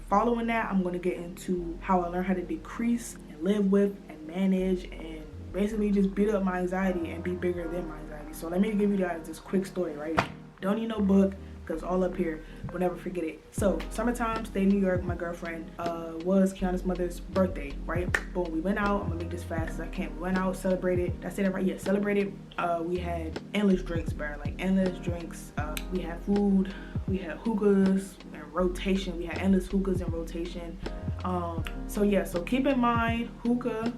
Following that, I'm going to get into how I learned how to decrease and live with and manage and basically just beat up my anxiety and be bigger than my anxiety. So let me give you guys this quick story, right? Don't need no book because all up here, we'll never forget it. So summertime, stay in New York. My girlfriend was Kiana's mother's birthday, right? Boom, we went out. I'm gonna make this fast as I can. We went out, celebrated. Did I say that right? Yeah, celebrated. We had endless drinks, bro. Like endless drinks. We had food. We had hookahs and rotation. We had endless hookahs in rotation. So yeah, so keep in mind, hookah,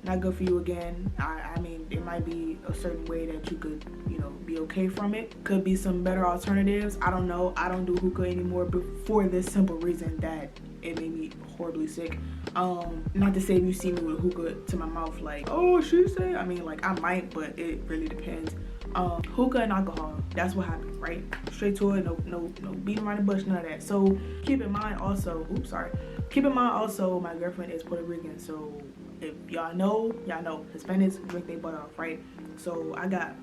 not good for you again. I mean, it might be a certain way that you could, you know, be okay from it. Could be some better alternatives. I don't know. I don't do hookah anymore, but for this simple reason that it made me horribly sick. Not to say if you see me with hookah to my mouth, like, oh, she say. I mean, like, I might, but it really depends. Hookah and alcohol, that's what happened, right? Straight to it, no beating around the bush, none of that. So keep in mind also, keep in mind also, my girlfriend is Puerto Rican, so if y'all know, Hispanics drink their butt off, right? So I got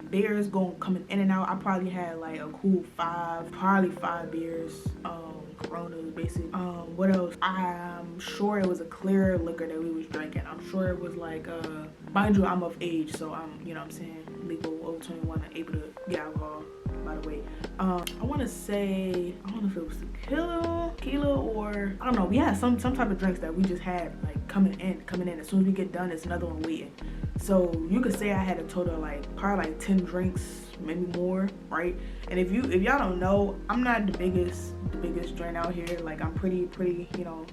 beers coming in and out. I probably had like a cool probably five beers, Coronas, basically. What else? I'm sure it was a clear liquor that we was drinking. I'm sure it was like, mind you, I'm of age, so I'm, you know what I'm saying, legal, over 21, and able to get alcohol, by the way. I want to say, I don't know if it was tequila, or I don't know. We had some type of drinks that we just had like coming in. As soon as we get done, it's another one waiting. So you could say I had a total of like probably like 10 drinks, maybe more, right? And if y'all don't know, I'm not the biggest drain out here. Like I'm pretty, you know,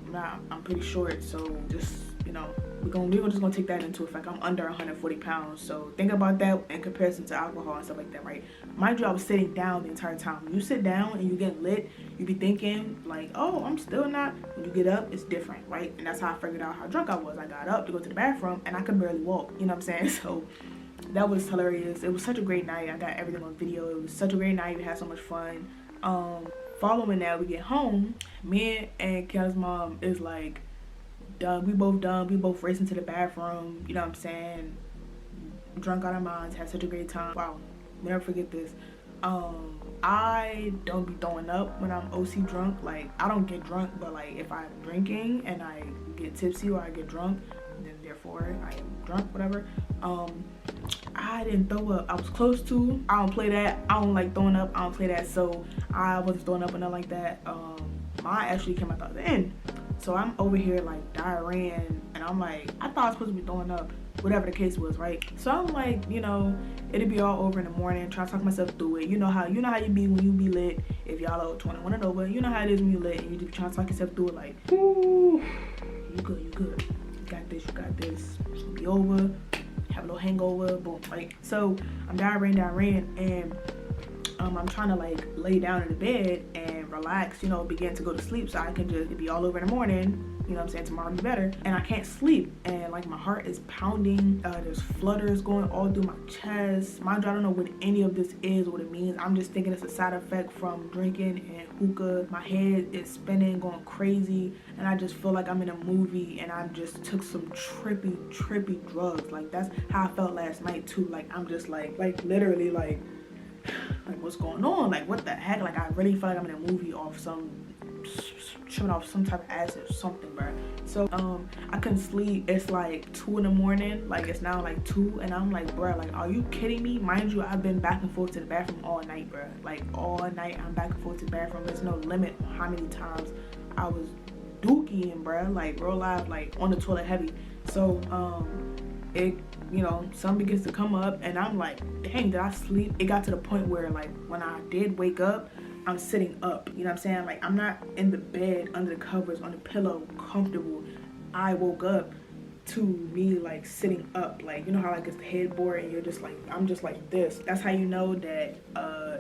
I'm pretty short. So just, you know, we're just gonna take that into effect. I'm under 140 pounds. So think about that in comparison to alcohol and stuff like that, right? Mind you, I was sitting down the entire time. When you sit down and you get lit, you be thinking like, oh, I'm still not. When you get up, it's different, right? And that's how I figured out how drunk I was. I got up to go to the bathroom and I could barely walk. You know what I'm saying? So that was hilarious. It was such a great night. I got everything on video. It was such a great night. We had so much fun. Following that, we get home. Me and Kel's mom is like done. We both done. We both racing to the bathroom. You know what I'm saying? Drunk out our minds. Had such a great time. Wow. Never forget this. I don't be throwing up when I'm OC drunk. Like, I don't get drunk, but like if I'm drinking and I get tipsy or I get drunk, then therefore I am drunk, whatever. I didn't throw up. I was close to. I don't play that. I don't like throwing up. I don't play that. So I wasn't throwing up or nothing like that. Mine actually came out the end. So I'm over here like diarrhea, and I'm like, I thought I was supposed to be throwing up, whatever the case was, right? So I'm like, you know, it'll be all over in the morning, trying to talk myself through it. You know how you be when you be lit. If y'all are 21 and over, you know how it is when you lit and you just trying to talk yourself through it like, ooh, you good. You got this. It's gonna be over. Have a little hangover, boom, right? So I'm diarrhea, and I'm trying to like lay down in the bed and relax, you know, begin to go to sleep so I can just be all over in the morning, you know what I'm saying, tomorrow be better. And I can't sleep, and like my heart is pounding, there's flutters going all through my chest. Mind you, I don't know what any of this is, what it means. I'm just thinking it's a side effect from drinking and hookah. My head is spinning, going crazy, and I just feel like I'm in a movie, and I just took some trippy drugs. Like that's how I felt last night too. Like I'm just like literally like what's going on? Like what the heck? Like I really feel like I'm in a movie off tripping off some type of acid or something, bro. So I couldn't sleep. It's like 2 in the morning. Like it's now like 2, and I'm like, bro, like are you kidding me? Mind you, I've been back and forth to the bathroom all night, bro. Like all night I'm back and forth to the bathroom. There's no limit on how many times I was dookie, bro. Like real life, like on the toilet heavy. So it, you know, sun begins to come up, and I'm like, dang, did I sleep? It got to the point where like when I did wake up, I'm sitting up, you know what I'm saying? Like I'm not in the bed under the covers on the pillow comfortable. I woke up to me like sitting up, like you know how like it's the headboard and you're just like, I'm just like this. That's how you know that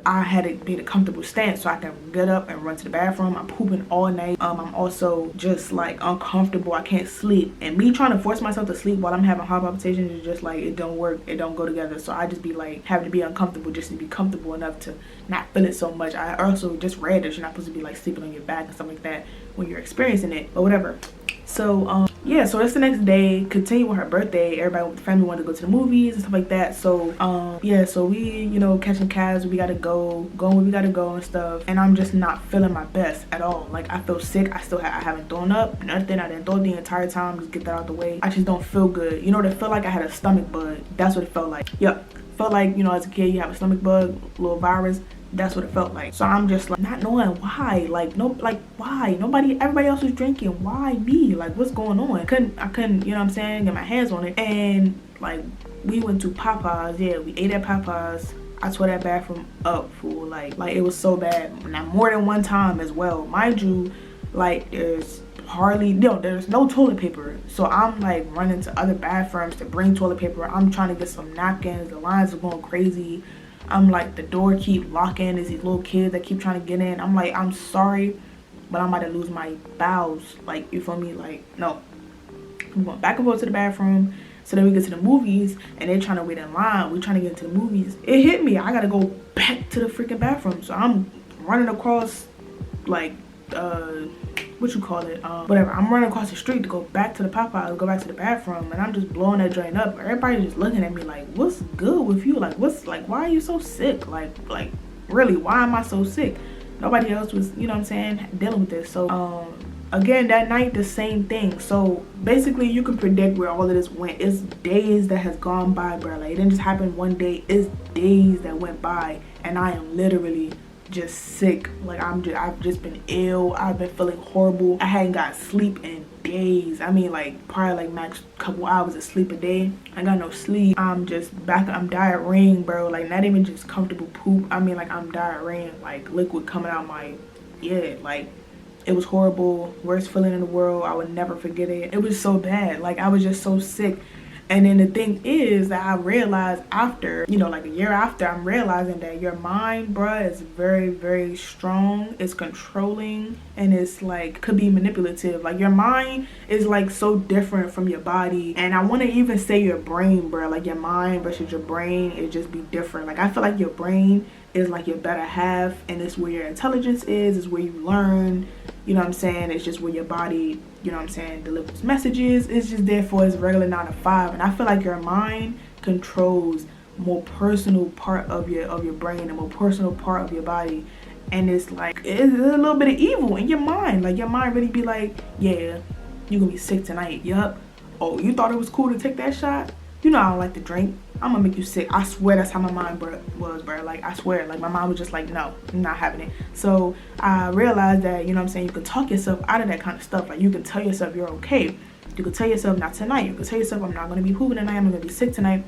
I had to be in a comfortable stance so I can get up and run to the bathroom. I'm pooping all night. I'm also just like uncomfortable. I can't sleep, and me trying to force myself to sleep while I'm having heart palpitations is just like, it don't work. It don't go together. So I just be like having to be uncomfortable just to be comfortable enough to not feel it so much. I also just read that you're not supposed to be like sleeping on your back and stuff like that when you're experiencing it, but whatever. So yeah, so it's the next day, continue with her birthday. Everybody with the family wanted to go to the movies and stuff like that. So yeah, so we, you know, catching cabs, we gotta going where we gotta go and stuff. And I'm just not feeling my best at all. Like, I feel sick. I haven't thrown up, nothing. I didn't throw the entire time. Just get that out the way. I just don't feel good. You know, it felt like I had a stomach bug. That's what it felt like. Yep. Felt like, you know, as a kid you have a stomach bug, little virus. That's what it felt like. So I'm just like not knowing why. Like, no, like why? Everybody else was drinking. Why me? Like, what's going on? I couldn't, you know what I'm saying, get my hands on it. And like, we went to Popeyes. Yeah, we ate at Popeyes. I tore that bathroom up, fool. Like it was so bad. Now, more than one time as well. Mind you, like, there's no toilet paper. So I'm like running to other bathrooms to bring toilet paper. I'm trying to get some napkins. The lines are going crazy. I'm like, the door keep locking. There's these little kids that keep trying to get in. I'm like, I'm sorry, but I'm about to lose my bowels. Like, you feel me? Like, no. I'm going back and forth to the bathroom. So then we get to the movies and they're trying to wait in line. We're trying to get into the movies. It hit me. I gotta go back to the freaking bathroom. So I'm running across, like, what you call it, whatever. I'm running across the street to go back to the Popeyes, go back to the bathroom, and I'm just blowing that joint up. Everybody just looking at me like, what's good with you? Like, why are you so sick? Like really, why am I so sick? Nobody else was, you know what I'm saying, dealing with this. So again, that night, the same thing. So basically, you can predict where all of this went. It's days that has gone by, bro. Like, it didn't just happen one day. It's days that went by, and I am literally just sick. Like, I've just been ill. I've been feeling horrible. I hadn't got sleep in days. I mean, like, probably like max couple hours of sleep a day. I got no sleep. I'm just back. I'm diarrheaing, bro. Like, not even just comfortable poop. I mean, like, I'm diarrheaing, like liquid coming out my, yeah, like, it was horrible. Worst feeling in the world. I would never forget it. It was so bad. Like, I was just so sick. And then the thing is that I realized after, you know, like a year after, I'm realizing that your mind, bruh, is very, very strong. It's controlling, and it's like, could be manipulative. Like, your mind is like so different from your body. And I want to even say your brain, bruh. Like, your mind versus your brain, it just be different. Like, I feel like your brain is like your better half, and it's where your intelligence is where you learn, you know what I'm saying. It's just where your body, you know what I'm saying, delivers messages. It's just there for its regular 9 to 5. And I feel like your mind controls more personal part of your brain, a more personal part of your body. And it's like, it's a little bit of evil in your mind. Like, your mind really be like, yeah, you're gonna be sick tonight. Yup. Oh, you thought it was cool to take that shot? You know I don't like to drink. I'm gonna make you sick. I swear that's how my mind was, bro. Like, I swear. Like, my mind was just like, no, I'm not having it. So I realized that, you know what I'm saying, you can talk yourself out of that kind of stuff. Like, you can tell yourself you're okay. You can tell yourself, not tonight. You can tell yourself, I'm not gonna be pooping tonight. I'm gonna be sick tonight.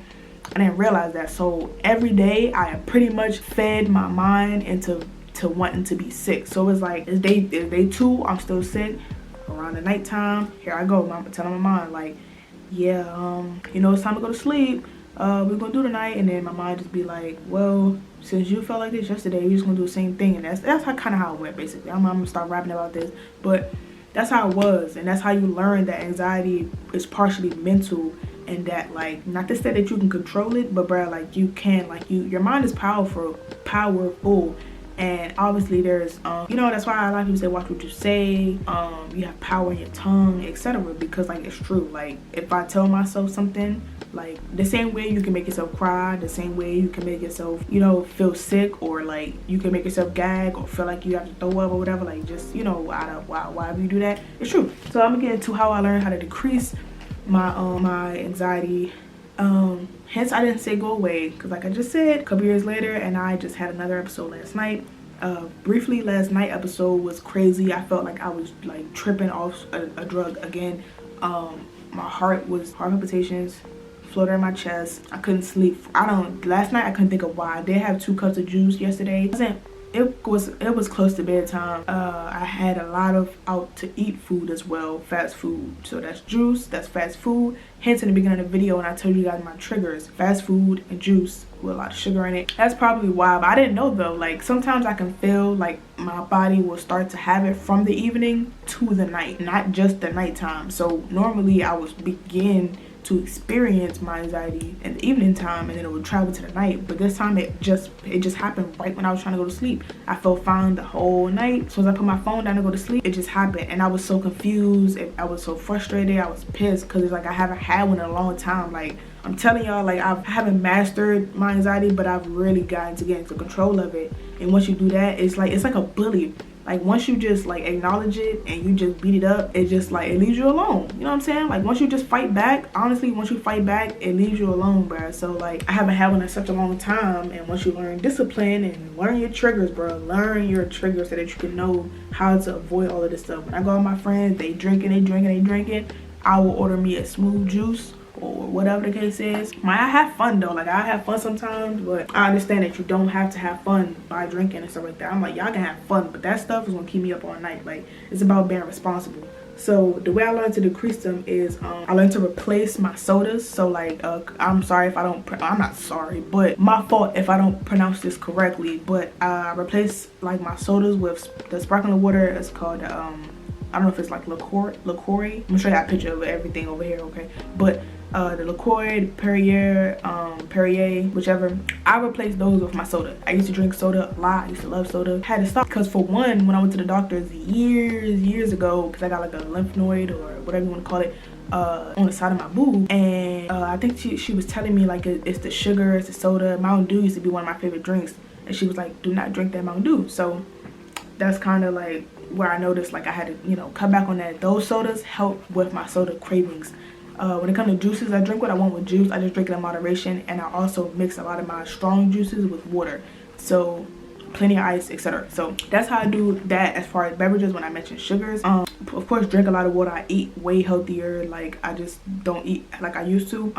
I didn't realize that. So every day I pretty much fed my mind into wanting to be sick. So it's like, it's day 2, I'm still sick. Around the nighttime, here I go. I'm telling my mind, like, yeah, you know, it's time to go to sleep. We're gonna do tonight. And then my mind just be like, well, since you felt like this yesterday, you're just gonna do the same thing. And that's kind of how it went, basically. I'm gonna start rapping about this, but that's how it was. And that's how you learn that anxiety is partially mental, and that, like, not to say that you can control it, but bro, like, you can, like, your mind is powerful. And obviously there's you know, that's why a lot of people say watch what you say. You have power in your tongue, etc. Because, like, it's true. Like, if I tell myself something, like, the same way you can make yourself cry, the same way you can make yourself, you know, feel sick, or like you can make yourself gag or feel like you have to throw up or whatever, like, just, you know, why you do that, it's true. So I'm gonna get into how I learned how to decrease my anxiety. Hence I didn't say go away, because like I just said, a couple years later, and I just had another episode last night. Briefly, last night episode was crazy. I felt like I was like tripping off a drug again. My heart palpitations, flutter in my chest. I couldn't sleep. Last night I couldn't think of why. I did have 2 cups of juice yesterday. It was close to bedtime. I had a lot of out to eat food as well, fast food. So that's juice, that's fast food. Hence in the beginning of the video when I told you guys my triggers, fast food and juice with a lot of sugar in it. That's probably why, but I didn't know though. Like, sometimes I can feel like my body will start to have it from the evening to the night, not just the nighttime. So normally I would begin to experience my anxiety in the evening time, and then it would travel to the night. But this time it just happened right when I was trying to go to sleep. I felt fine the whole night. So as I put my phone down to go to sleep, it just happened, and I was so confused, and I was so frustrated. I was pissed because it's like I haven't had one in a long time. Like, I'm telling y'all, like, I haven't mastered my anxiety, but I've really gotten to get into control of it. And once you do that, it's like a bully. Like, once you just like acknowledge it and you just beat it up, it just like, it leaves you alone. You know what I'm saying? Like, once you just fight back, honestly, once you fight back, it leaves you alone, bro. So like, I haven't had one in such a long time. And once you learn discipline and learn your triggers, bro, learn your triggers so that you can know how to avoid all of this stuff. When I go out with my friends, they drinking, I will order me a smooth juice or whatever the case is. I have fun though. Like, I have fun sometimes, but I understand that you don't have to have fun by drinking and stuff like that. I'm like, y'all can have fun, but that stuff is gonna keep me up all night. Like, it's about being responsible. So the way I learned to decrease them is I learned to replace my sodas. So like, I'm sorry if I don't, I'm not sorry, but my fault if I don't pronounce this correctly, but I replace like my sodas with the sparkling water. It's called I don't know if it's like LaCroix. I'm gonna show you a picture of everything over here, okay? But the LaCroix, the Perrier, whichever, I replaced those with my soda. I used to drink soda a lot. I used to love soda. Had to stop because, for one, when I went to the doctor's years ago, because I got like a lymph node or whatever you want to call it, on the side of my boob, and I think she was telling me like it's the sugar, it's the soda. Mountain Dew used to be one of my favorite drinks, and she was like, do not drink that Mountain Dew. So that's kind of like where I noticed like I had to, you know, cut back on that. Those sodas help with my soda cravings. When it comes to juices, I drink what I want with juice. I just drink it in moderation, and I also mix a lot of my strong juices with water, so plenty of ice, etc. So that's how I do that as far as beverages. When I mention sugars, of course, drink a lot of water. I eat way healthier. Like, I just don't eat like I used to.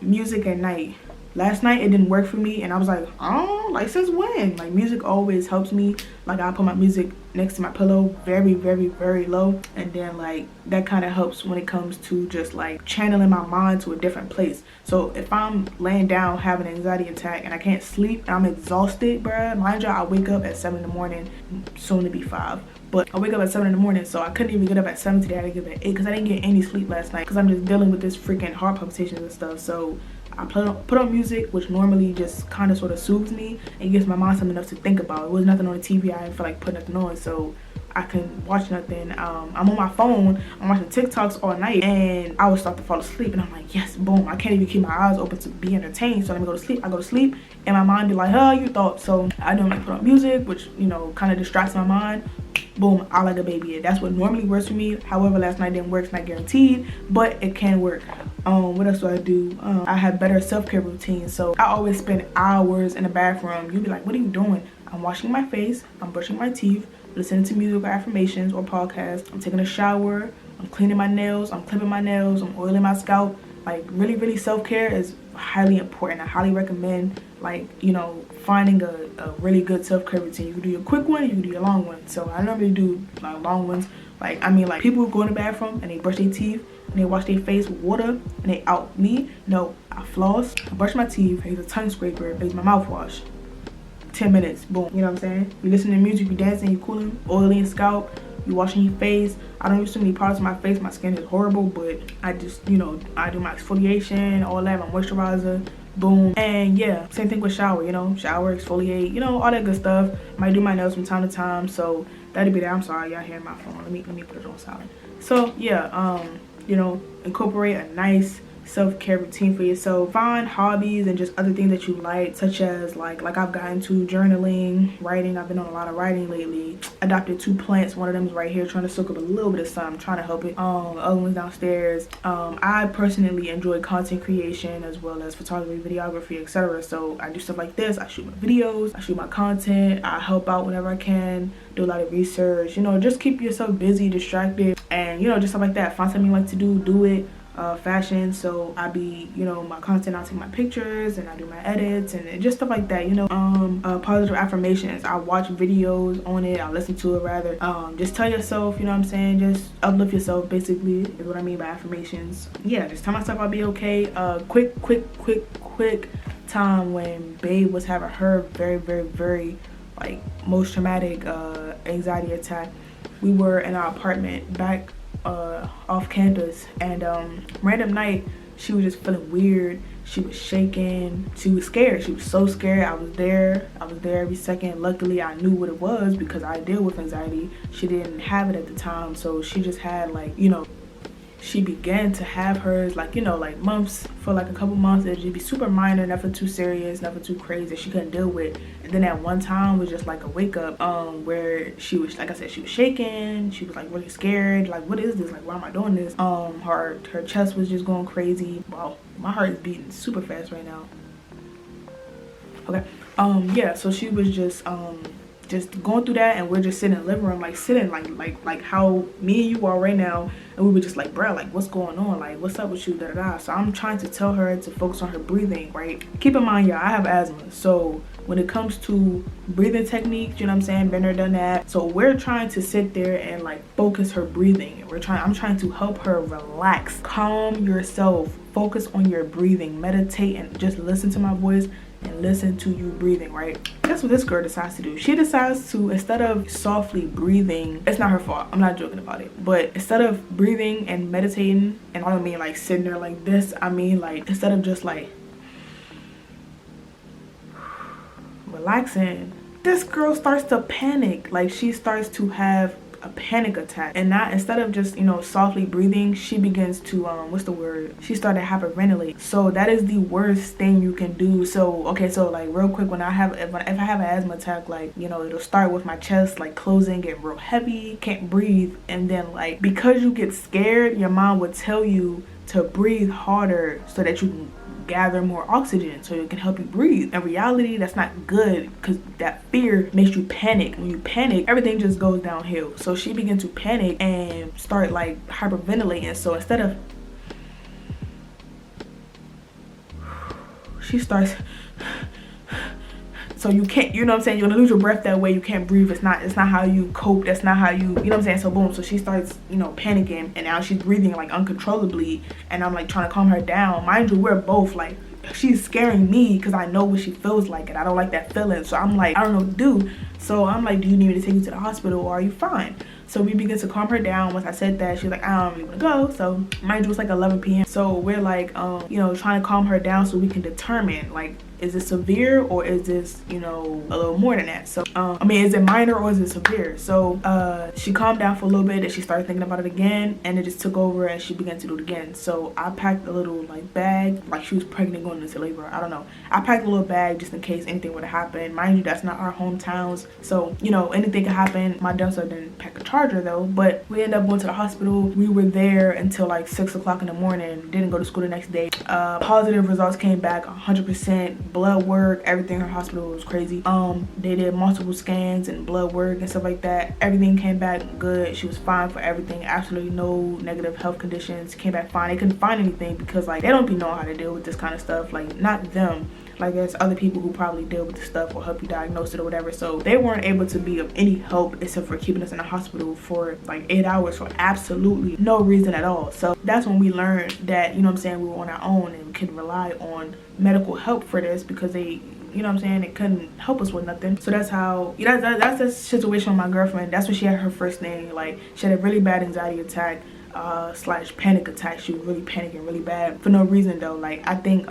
Music at night. Last night it didn't work for me, and I was like, oh, like, since when? Like, music always helps me. Like, I put my music next to my pillow, very low, and then like that kind of helps when it comes to just like channeling my mind to a different place. So if I'm laying down having an anxiety attack and I can't sleep and I'm exhausted, bruh, mind you, I wake up at 7 in the morning, soon to be 5. But I wake up at 7 in the morning, so I couldn't even get up at 7 today. I had to get up at 8 because I didn't get any sleep last night because I'm just dealing with this freaking heart palpitations and stuff. So I put on music, which normally just kind of sort of soothes me and gives my mind something else to think about. It was nothing on the TV. I didn't feel like putting nothing on, so I couldn't watch nothing. I'm on my phone. I'm watching TikToks all night, and I would start to fall asleep. And I'm like, yes, boom. I can't even keep my eyes open to be entertained. So let me go to sleep. I go to sleep, and my mind be like, oh, you thought. So I don't like put on music, which, you know, kind of distracts my mind. Boom, I like a baby. That's what normally works for me. However, last night didn't work. It's not guaranteed, but it can work. What else do I do? I have better self-care routines. So I always spend hours in the bathroom. You'd be like, what are you doing? I'm washing my face, I'm brushing my teeth, listening to music or affirmations or podcasts. I'm taking a shower, I'm cleaning my nails, I'm clipping my nails, I'm oiling my scalp. Like, really self-care is highly important. I highly recommend, like, you know, finding a really good self-care routine. You can do your quick one, you can do your long one. So I normally do like long ones. Like, I mean, like, people who go in the bathroom and they brush their teeth and they wash their face with water and they out. Me, no, I floss, I brush my teeth, I use a tongue scraper, I use my mouthwash. 10 minutes, boom. You know what I'm saying? You listen to music, you dancing, you cooling, oiling your scalp, you washing your face. I don't use too many products on my face. My skin is horrible, but I just, you know, I do my exfoliation, all that, my moisturizer, boom. And yeah, same thing with shower, you know, shower, exfoliate, you know, all that good stuff. Might do my nails from time to time, so that'd be that. I'm sorry, y'all hearing my phone. Let me put it on silent. So yeah, you know, incorporate a nice self-care routine for yourself. Find hobbies and just other things that you like, such as like I've gotten to journaling, writing. I've been on a lot of writing lately. Adopted 2 plants. One of them is right here, trying to soak up a little bit of sun. I'm trying to help it. The other one's downstairs. I personally enjoy content creation as well as photography, videography, etc. So I do stuff like this. I shoot my videos, I shoot my content, I help out whenever I can, do a lot of research, you know, just keep yourself busy, distracted, and, you know, just stuff like that. Find something you like to do it. Fashion, so I be, you know, my content, I take my pictures and I do my edits and just stuff like that, you know. Positive affirmations, I watch videos on it, I listen to it rather. Just tell yourself, you know what I'm saying, just uplift yourself, basically, is what I mean by affirmations. Yeah, just tell myself I'll be okay. Quick time when babe was having her very like most traumatic anxiety attack. We were in our apartment back off campus, and random night she was just feeling weird. She was shaking. She was scared. She was so scared. I was there every second. Luckily, I knew what it was because I deal with anxiety. She didn't have it at the time, so she just had like, you know, she began to have hers like, you know, like months, for like a couple months. It'd just be super minor, nothing too serious, nothing too crazy that she couldn't deal with. And then at one time was just like a wake up where she was, like I said, she was shaking. She was like really scared, like what is this, like why am I doing this? Her chest was just going crazy. Wow, my heart is beating super fast right now. Okay, yeah, so she was just going through that, and we're just sitting in the living room, like sitting like how me and you are right now, and we were just like, bruh, like what's going on, like what's up with you, da da da. So I'm trying to tell her to focus on her breathing, right? Keep in mind, y'all, I have asthma, so when it comes to breathing techniques, you know what I'm saying, been there, done that. So we're trying to sit there and like focus her breathing, and I'm trying to help her relax, calm yourself, focus on your breathing, meditate, and just listen to my voice and listen to you breathing, right? That's what this girl decides to do. She decides to, instead of softly breathing, it's not her fault, I'm not joking about it, but instead of breathing and meditating, and I don't mean like sitting there like this, I mean like instead of just like relaxing, this girl starts to panic. Like she starts to have a panic attack, and not, instead of just, you know, softly breathing, she begins to what's the word, she started hyperventilate. So that is the worst thing you can do. So okay, so like real quick, when I have, if I have an asthma attack, like, you know, it'll start with my chest like closing, get real heavy, can't breathe, and then like because you get scared, your mind would tell you to breathe harder so that you can gather more oxygen so it can help you breathe. In reality, that's not good, because that fear makes you panic. When you panic, everything just goes downhill. So she began to panic and start like hyperventilating. So instead of, she starts, so you can't, you know what I'm saying, you're gonna lose your breath that way, you can't breathe. It's not how you cope, that's not how you know what I'm saying. So boom, so she starts, you know, panicking, and now she's breathing like uncontrollably, and I'm like trying to calm her down. Mind you, we're both like, she's scaring me because I know what she feels like, and I don't like that feeling. So I'm like, I don't know what to do. So I'm like, do you need me to take you to the hospital, or are you fine? So we begin to calm her down. Once I said that, she's like, I don't really want to go. So mind you, it's like 11 p.m. So we're like, you know, trying to calm her down so we can determine, like, is it severe, or is this, you know, a little more than that? So I mean, is it minor or is it severe? So she calmed down for a little bit, and she started thinking about it again, and it just took over, and she began to do it again. So I packed a little like bag, like she was pregnant going into labor, I don't know. I packed a little bag just in case anything would have happened. Mind you, that's not our hometowns, so you know, anything could happen. My dump didn't pack a charger though, but we ended up going to the hospital. We were there until like 6 o'clock in the morning, didn't go to school the next day. Positive results came back 100%. Blood work, everything. Her hospital was crazy. They did multiple scans and blood work and stuff like that. Everything came back good. She was fine for everything, absolutely no negative health conditions. Came back fine. They couldn't find anything because like they don't be knowing how to deal with this kind of stuff, like not them, like there's other people who probably deal with this stuff or help you diagnose it or whatever. So they weren't able to be of any help except for keeping us in the hospital for like 8 hours for absolutely no reason at all. So that's when we learned that, you know what I'm saying, we were on our own and could rely on medical help for this, because they, you know what I'm saying, it couldn't help us with nothing. So that's how, you know, that's the situation with my girlfriend. That's when she had her first thing. Like she had a really bad anxiety attack slash panic attack. She was really panicking really bad for no reason though. Like I think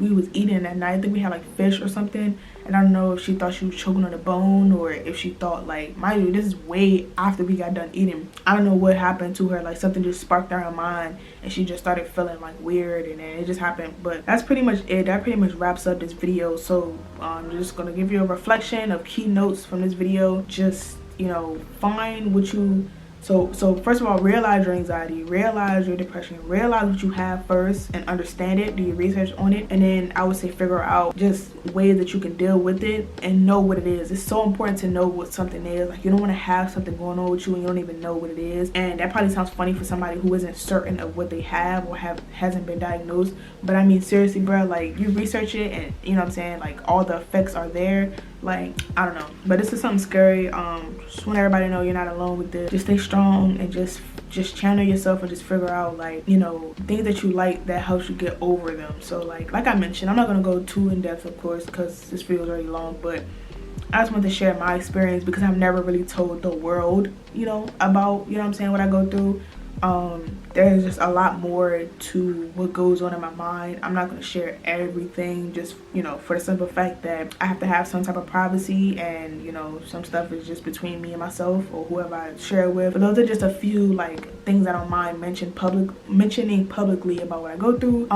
we was eating that night. I think we had like fish or something, and I don't know if she thought she was choking on a bone, or if she thought, like, mind you, this is way after we got done eating. I don't know what happened to her, like something just sparked in her mind and she just started feeling like weird, and then it just happened. But that's pretty much it. That pretty much wraps up this video. So I'm just gonna give you a reflection of key notes from this video. Just, you know, find what you, so first of all, realize your anxiety, realize your depression, realize what you have first and understand it, do your research on it, and then I would say figure out just ways that you can deal with it and know what it is. It's so important to know what something is. Like you don't want to have something going on with you and you don't even know what it is. And that probably sounds funny for somebody who isn't certain of what they have or hasn't been diagnosed, but I mean seriously, bro, like you research it and you know what I'm saying, like all the effects are there. Like I don't know, but this is something scary. Just want everybody to know you're not alone with this. Just stay strong and just channel yourself and just figure out, like, you know, things that you like that helps you get over them. So like I mentioned, I'm not gonna go too in depth, of course, because this video is already long, but I just want to share my experience because I've never really told the world, you know, about, you know what I'm saying, what I go through. There's just a lot more to what goes on in my mind. I'm not going to share everything, just, you know, for the simple fact that I have to have some type of privacy, and, you know, some stuff is just between me and myself or whoever I share it with. But those are just a few like things I don't mind mentioning publicly about what I go through.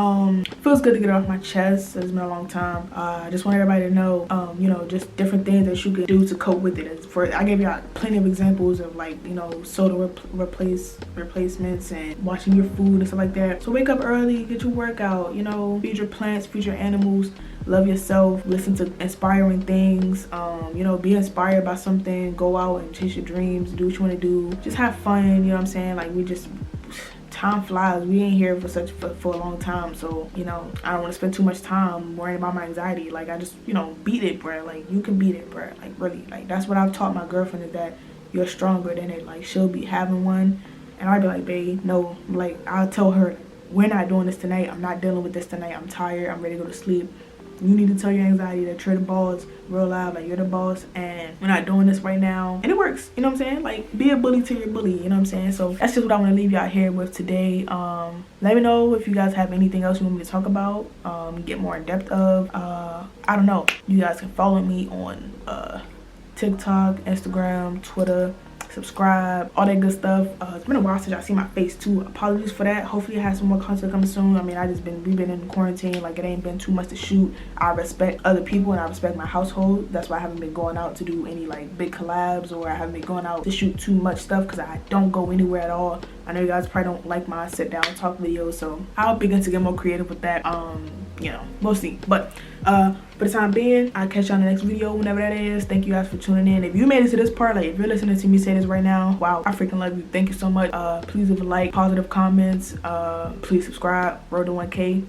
Feels good to get it off my chest. It's been a long time. I just want everybody to know, you know, just different things that you can do to cope with it. I gave y'all plenty of examples of, like, you know, soda replacements and washing your food and stuff like that. So wake up early, get your workout, you know, feed your plants, feed your animals, love yourself, listen to inspiring things, you know, be inspired by something, go out and chase your dreams, do what you want to do, just have fun, you know what I'm saying? Like, time flies. We ain't here for a long time, so, you know, I don't want to spend too much time worrying about my anxiety. Like, I just, you know, beat it, bruh. Like, you can beat it, bruh. Like, really, like, that's what I've taught my girlfriend, is that you're stronger than it. Like, she'll be having one and I'll be like, babe, no. Like, I'll tell her, we're not doing this tonight. I'm not dealing with this tonight. I'm tired. I'm ready to go to sleep. You need to tell your anxiety that you're the boss, real loud, like, you're the boss, and we're not doing this right now. And it works, you know what I'm saying? Like, be a bully to your bully, you know what I'm saying? So that's just what I want to leave y'all here with today. Let me know if you guys have anything else you want me to talk about, get more in depth of. I don't know. You guys can follow me on TikTok, Instagram, Twitter, subscribe, all that good stuff. It's been a while since y'all seen my face too. Apologies for that. Hopefully I have some more content coming soon. I mean, we've been in quarantine. Like, it ain't been too much to shoot. I respect other people and I respect my household. That's why I haven't been going out to do any like big collabs, or I haven't been going out to shoot too much stuff, because I don't go anywhere at all. I know you guys probably don't like my sit down talk videos, so I'll begin to get more creative with that. You know, we'll see. But for the time being, I'll catch you on the next video, whenever that is. Thank you guys for tuning in. If you made it to this part, like, if you're listening to me say this right now, wow, I freaking love you. Thank you so much. Please leave a like, positive comments, please subscribe. Road to 1K.